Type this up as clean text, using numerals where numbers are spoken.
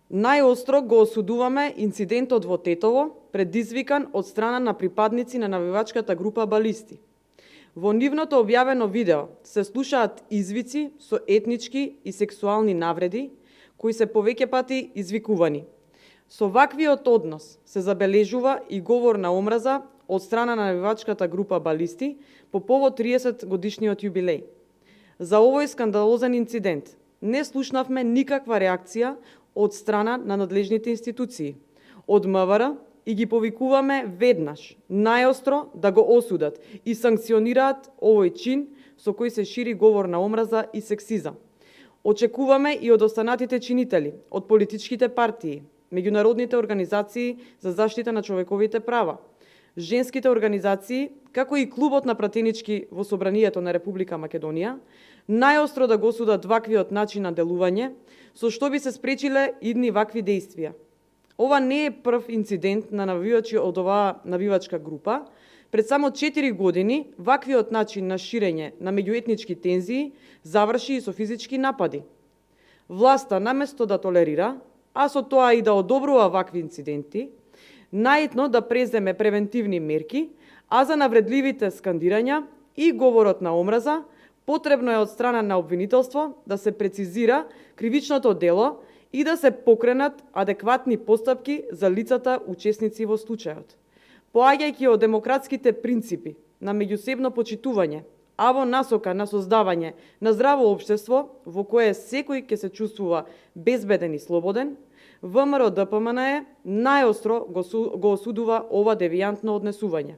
Најостро го осудуваме инцидентот во Тетово, предизвикан од страна на припадници на навивачката група Балисти. Во нивното објавено видео се слушаат извици со етнички и сексуални навреди, кои се повеќе пати извикувани. Со ваквиот однос се забележува и говор на омраза од страна на навивачката група Балисти по повод 30 годишниот јубилеј. За овој скандалозен инцидент не слушнавме никаква реакција од страна на надлежните институции, од МВР, и ги повикуваме веднаш, најостро да го осудат и санкционираат овој чин со кој се шири говор на омраза и сексизам. Очекуваме и од останатите чинители, од политичките партии, меѓународните организации за заштита на човековите права, женските организации, како и клубот на пратенички во Собранието на Република Македонија, најостро да го осудат ваквиот начин на делување, со што би се спречиле идни вакви действија. Ова не е прв инцидент на навивачи од оваа навивачка група. Пред само 4 години ваквиот начин на ширење на меѓуетнички тензии заврши и со физички напади. Власта наместо да толерира, а со тоа и да одобрува вакви инциденти, наитно да преземе превентивни мерки, а за навредливите скандирања и говорот на омраза, потребно е од страна на обвинителство да се прецизира кривичното дело и да се покренат адекватни постапки за лицата учесници во случајот. Поаѓајќи од демократските принципи на меѓусебно почитување, а во насока на создавање на здраво општество во кое секој ќе се чувствува безбеден и слободен, ВМРО ДПМНЕ најостро го осудува ова девијантно однесување.